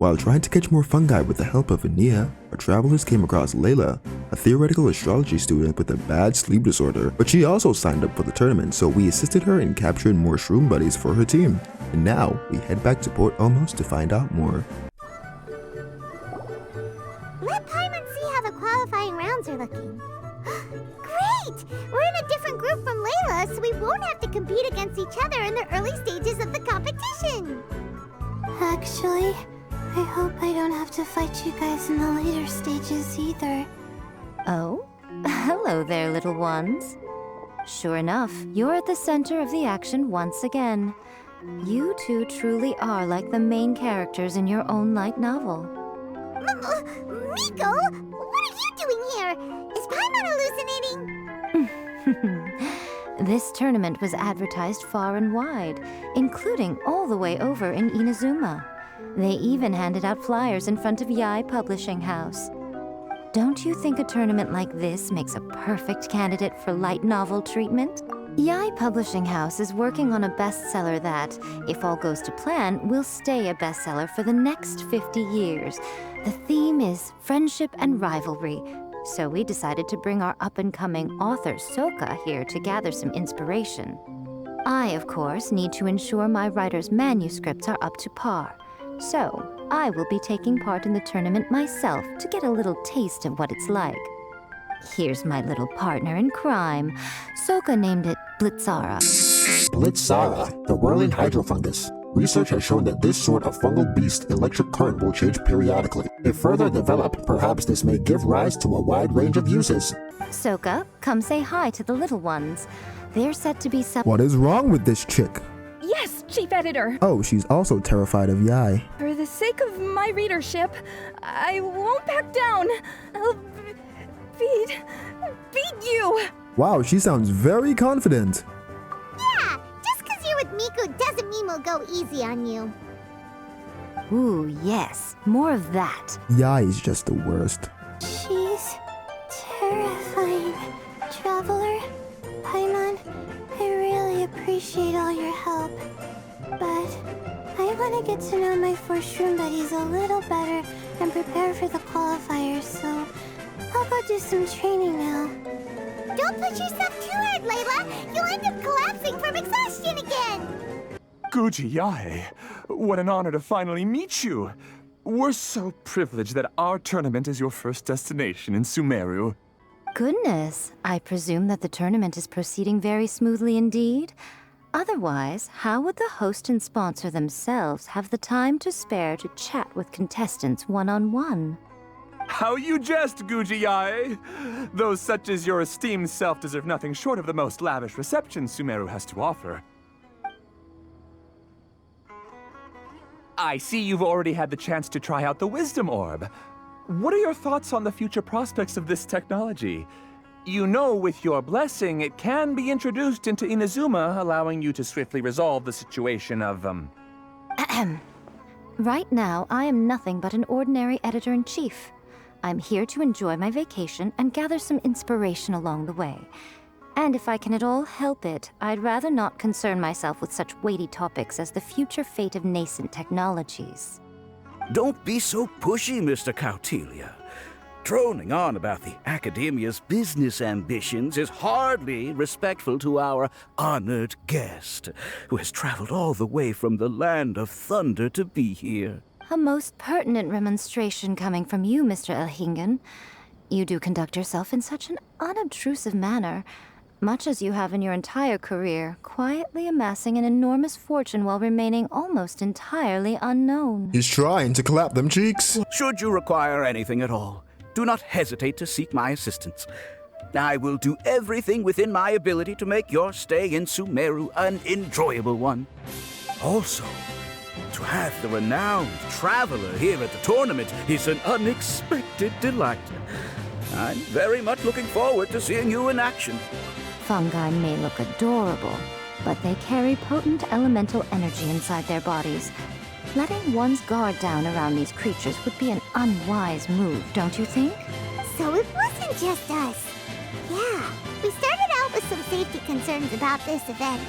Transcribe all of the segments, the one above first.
While trying to catch more fungi with the help of Ania, our travelers came across Layla, a theoretical astrology student with a bad sleep disorder, but she also signed up for the tournament, so we assisted her in capturing more shroom buddies for her team. And now, we head back to Port Almost to find out more. Let Paimon see how the qualifying rounds are looking. Great! We're in a different group from Layla, so we won't have to compete against each other in the early stages of the competition. Actually, I hope I don't have to fight you guys in the later stages either. Oh? Hello there, little ones. Sure enough, you're at the center of the action once again. You two truly are like the main characters in your own light novel. Miko? What are you doing here? Is Paimon hallucinating? This tournament was advertised far and wide, including all the way over in Inazuma. They even handed out flyers in front of Yae Publishing House. Don't you think a tournament like this makes a perfect candidate for light novel treatment? Yae Publishing House is working on a bestseller that, if all goes to plan, will stay a bestseller for the next 50 years. The theme is friendship and rivalry, so we decided to bring our up-and-coming author Soka here to gather some inspiration. I, of course, need to ensure my writer's manuscripts are up to par. So, I will be taking part in the tournament myself to get a little taste of what it's like. Here's my little partner in crime. Soka named it Blitzara. Blitzara, the whirling hydrofungus. Research has shown that this sort of fungal beast electric current will change periodically. If further developed, perhaps this may give rise to a wide range of uses. Soka, come say hi to the little ones. They're set to be What is wrong with this chick? Yes, Chief Editor. Oh, she's also terrified of Yae. For the sake of my readership, I won't back down. I'll beat you. Wow, she sounds very confident. Yeah, just because you're with Miko doesn't mean we'll go easy on you. Ooh, yes. More of that. Yae is just the worst. She's terrifying. Traveler, Paimon, I really appreciate all your help. But I want to get to know my four shroom buddies a little better and prepare for the qualifiers, so I'll go do some training now. Don't push yourself too hard, Layla. You'll end up collapsing from exhaustion again. Guji Yae, what an honor to finally meet you. We're so privileged that our tournament is your first destination in Sumeru. Goodness, I presume that the tournament is proceeding very smoothly indeed. Otherwise, how would the host and sponsor themselves have the time to spare to chat with contestants one-on-one? How you jest, Guji Yae! Those such as your esteemed self deserve nothing short of the most lavish reception Sumeru has to offer. I see you've already had the chance to try out the Wisdom Orb. What are your thoughts on the future prospects of this technology? You know, with your blessing, it can be introduced into Inazuma, allowing you to swiftly resolve the situation of, Right now, I am nothing but an ordinary editor-in-chief. I'm here to enjoy my vacation and gather some inspiration along the way. And if I can at all help it, I'd rather not concern myself with such weighty topics as the future fate of nascent technologies. Don't be so pushy, Mr. Cautelia. Droning on about the Academia's business ambitions is hardly respectful to our honored guest, who has traveled all the way from the land of thunder to be here. A most pertinent remonstration coming from you, Mr. Elhingen. You do conduct yourself in such an unobtrusive manner, much as you have in your entire career, quietly amassing an enormous fortune while remaining almost entirely unknown. He's trying to clap them cheeks. Should you require anything at all, do not hesitate to seek my assistance. I will do everything within my ability to make your stay in Sumeru an enjoyable one. Also, to have the renowned traveler here at the tournament is an unexpected delight. I'm very much looking forward to seeing you in action. Fungi may look adorable, but they carry potent elemental energy inside their bodies. Letting one's guard down around these creatures would be an unwise move, don't you think? So it wasn't just us. Yeah, we started out with some safety concerns about this event.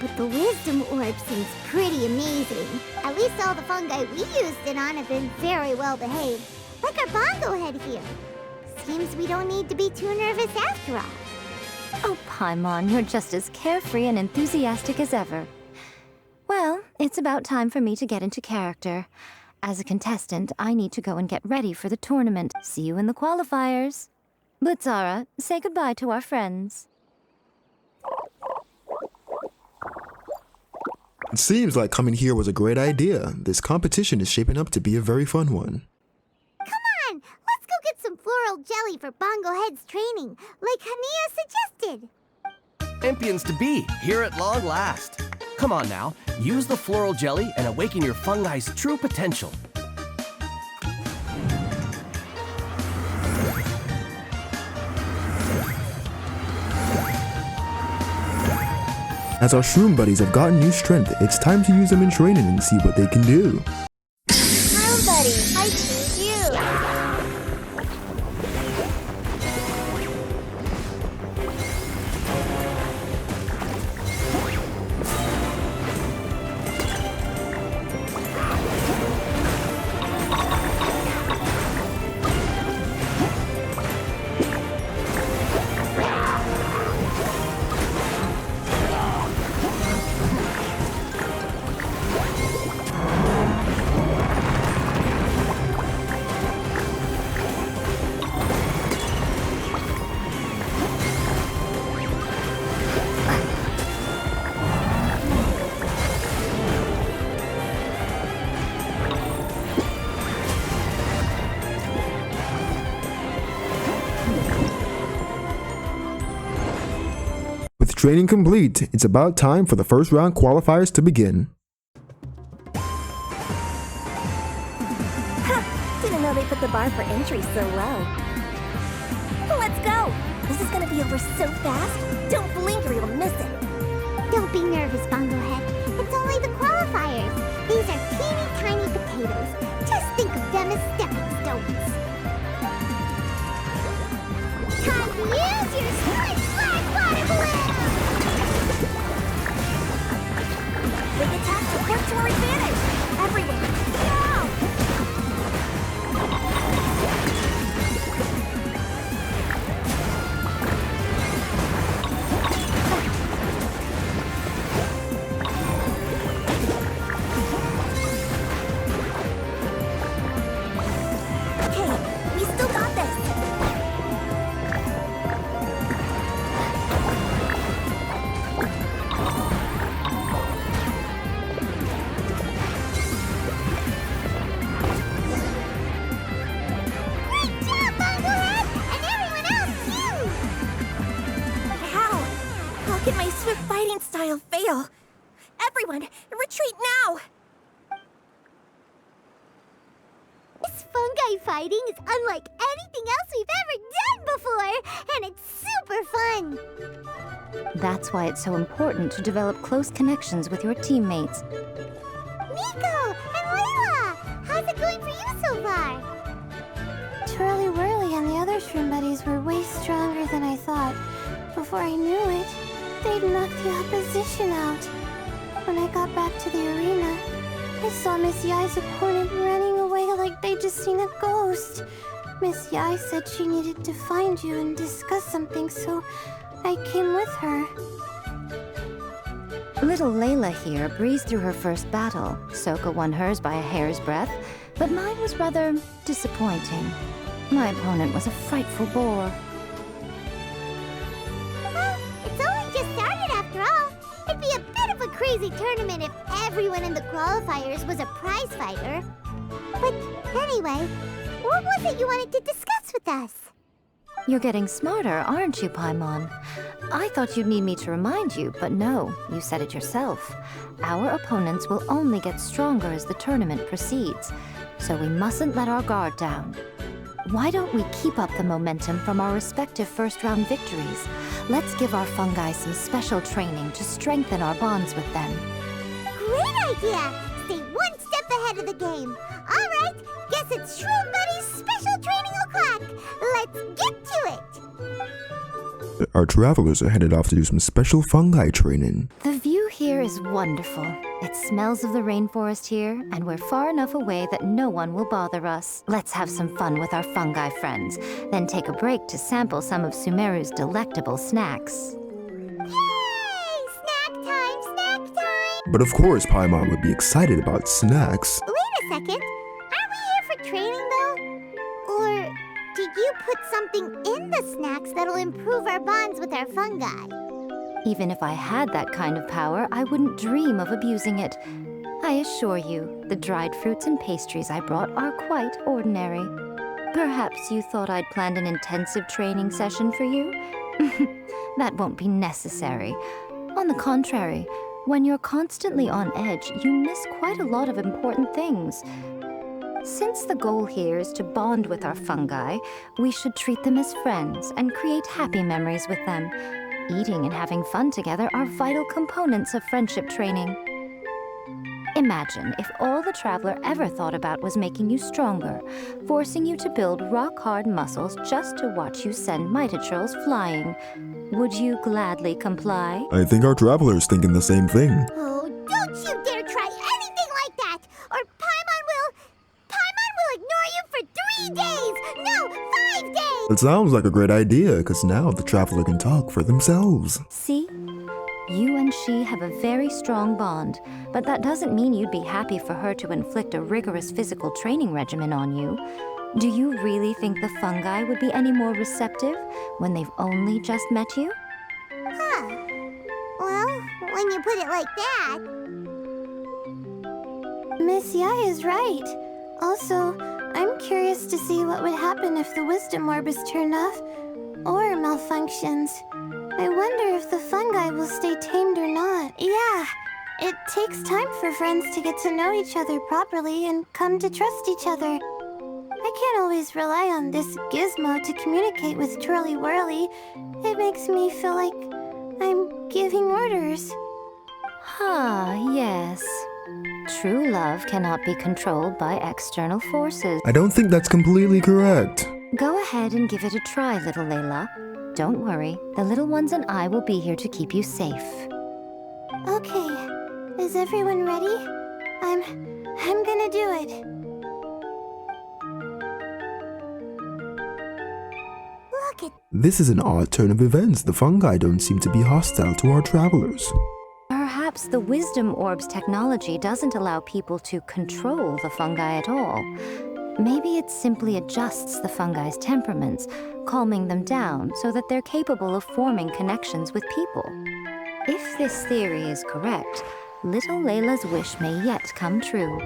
But the wisdom orb seems pretty amazing. At least all the fungi we used it on have been very well behaved. Like our bongo head here. Seems we don't need to be too nervous after all. Oh, Paimon, you're just as carefree and enthusiastic as ever. Well, it's about time for me to get into character. As a contestant, I need to go and get ready for the tournament. See you in the qualifiers. Blitzara, say goodbye to our friends. It seems like coming here was a great idea. This competition is shaping up to be a very fun one. Come on, let's go get some floral jelly for Bongo Head's training, like Hania suggested. Champions to be, here at long last. Come on now, use the floral jelly and awaken your fungi's true potential. As our shroom buddies have gotten new strength, it's time to use them in training and see what they can do. Shroom buddy, I choose you. With training complete, it's about time for the first round qualifiers to begin. Didn't know they put the bar for entry so low. Let's go! This is gonna be over so fast. Don't blink or you'll miss it. Don't be nervous, Bongo Head. It's only the qualifiers. These are teeny tiny potatoes. Just think of them as stepping stones. Time to use your slick flag water balloon! Big attack to work to our advantage! Everyone, now! Okay, we still got this! Great job, Bongo Head! And everyone else, too! How? How can my swift fighting style fail? Everyone, retreat now! This fungi fighting is unlike anything else we've ever done before, and it's super fun! That's why it's so important to develop close connections with your teammates. Miko and Layla! How's it going for you so far? Twirly Whirly and the other shroom buddies were way stronger than I thought. Before I knew it, they'd knocked the opposition out. When I got back to the arena, I saw Miss Yae's opponent running away like they'd just seen a ghost. Miss Yae said she needed to find you and discuss something, so I came with her. Little Layla here breezed through her first battle. Soka won hers by a hair's breadth, but mine was rather disappointing. My opponent was a frightful bore. Well, it's only just started after all. It'd be a bit of a crazy tournament if everyone in the qualifiers was a prize fighter. But anyway, what was it you wanted to discuss with us? You're getting smarter, aren't you, Paimon? I thought you'd need me to remind you, but no, you said it yourself. Our opponents will only get stronger as the tournament proceeds, so we mustn't let our guard down. Why don't we keep up the momentum from our respective first-round victories? Let's give our fungi some special training to strengthen our bonds with them. Great idea! Stay one step ahead of the game. All right, guess it's Shroom Buddy's special training o'clock. Let's get to it! Our travelers are headed off to do some special fungi training. The view here wonderful. It smells of the rainforest here, and we're far enough away that no one will bother us. Let's have some fun with our fungi friends, then take a break to sample some of Sumeru's delectable snacks. Yay! Snack time, snack time! But of course Paimon would be excited about snacks. Wait a second. Aren't we here for training, though? Or did you put something in the snacks that'll improve our bonds with our fungi? Even if I had that kind of power, I wouldn't dream of abusing it. I assure you, the dried fruits and pastries I brought are quite ordinary. Perhaps you thought I'd planned an intensive training session for you? That won't be necessary. On the contrary, when you're constantly on edge, you miss quite a lot of important things. Since the goal here is to bond with our fungi, we should treat them as friends and create happy memories with them. Eating and having fun together are vital components of friendship training. Imagine if all the Traveler ever thought about was making you stronger, forcing you to build rock-hard muscles just to watch you send Mitatrolls flying. Would you gladly comply? I think our Traveler's thinking the same thing. Oh, don't you dare try anything like that! Or Paimon will ignore you for 3 days! No, 5 days! It sounds like a great idea, because now the Traveler can talk for themselves. See? You and she have a very strong bond, but that doesn't mean you'd be happy for her to inflict a rigorous physical training regimen on you. Do you really think the fungi would be any more receptive when they've only just met you? Huh. Well, when you put it like that... Miss Yae is right. Also, I'm curious to see what would happen if the wisdom orb is turned off or malfunctions. I wonder if the fungi will stay tamed or not. Yeah, it takes time for friends to get to know each other properly and come to trust each other. I can't always rely on this gizmo to communicate with Twirly Whirly. It makes me feel like I'm giving orders. Yes. True love cannot be controlled by external forces. I don't think that's completely correct. Go ahead and give it a try, little Layla. Don't worry, the little ones and I will be here to keep you safe. Okay, is everyone ready? I'm gonna do it. Look at... This is an odd turn of events. The fungi don't seem to be hostile to our Travelers. Perhaps the Wisdom Orb's technology doesn't allow people to control the fungi at all. Maybe it simply adjusts the fungi's temperaments, calming them down so that they're capable of forming connections with people. If this theory is correct, little Layla's wish may yet come true.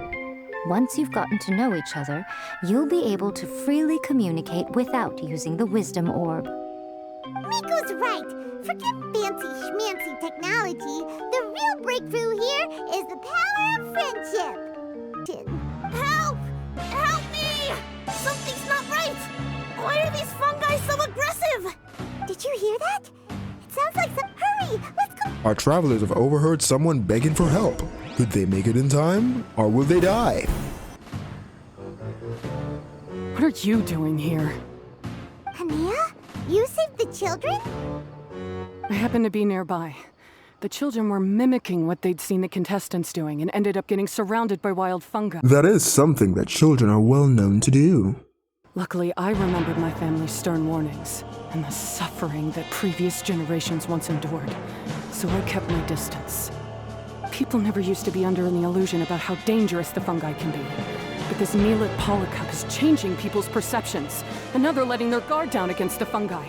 Once you've gotten to know each other, you'll be able to freely communicate without using the Wisdom Orb. Miko's right. Forget fancy schmancy technology. The real breakthrough here is the power of friendship. Help! Help me! Something's not right! Why are these fungi so aggressive? Did you hear that? It sounds like some... Hurry! Let's go! Our Travelers have overheard someone begging for help. Could they make it in time, or will they die? What are you doing here? Hania? You saved the children? I happened to be nearby. The children were mimicking what they'd seen the contestants doing and ended up getting surrounded by wild fungi. That is something that children are well known to do. Luckily, I remembered my family's stern warnings and the suffering that previous generations once endured, so I kept my distance. People never used to be under any illusion about how dangerous the fungi can be. But this Neelit Polycup is changing people's perceptions, and now they're letting their guard down against the fungi.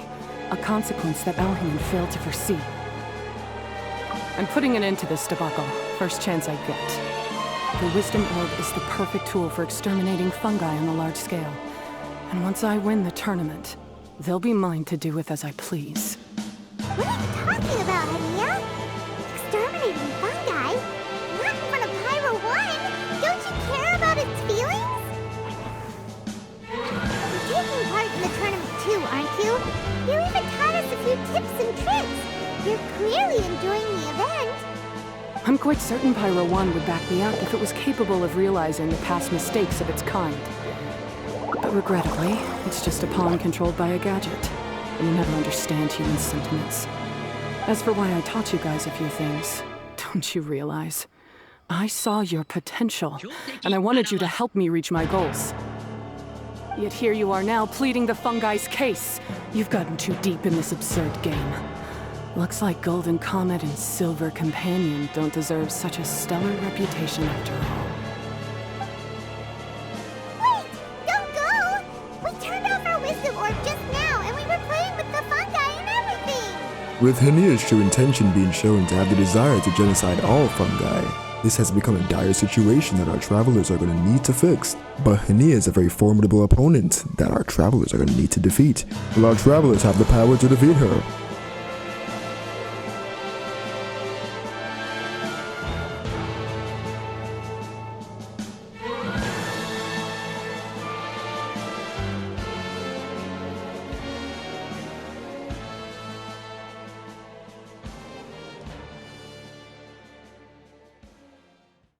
A consequence that Alhain failed to foresee. I'm putting an end to this debacle, first chance I get. The Wisdom Orb is the perfect tool for exterminating fungi on a large scale. And once I win the tournament, they'll be mine to do with as I please. What are you talking about, Hania? Exterminating fungi? Not in front of Pyro 1! Don't you care about its feelings? You're taking part in the tournament too, aren't you? You even taught us a few tips and tricks. You're clearly enjoying the event. I'm quite certain Pyro 1 would back me up if it was capable of realizing the past mistakes of its kind. But regrettably, it's just a pawn controlled by a gadget, and you never understand human sentiments. As for why I taught you guys a few things, Don't you realize? I saw your potential, and I wanted you to help me reach my goals. Yet here you are now pleading the fungi's case. You've gotten too deep in this absurd game. Looks like Golden Comet and Silver Companion don't deserve such a stellar reputation after all. Wait! Don't go! We turned off our wisdom orb just now, and we were playing with the fungi and everything! With Hania's true intention being shown to have the desire to genocide all fungi, this has become a dire situation that our travelers are going to need to fix. But Hania is a very formidable opponent that our travelers are going to need to defeat. Will our travelers have the power to defeat her?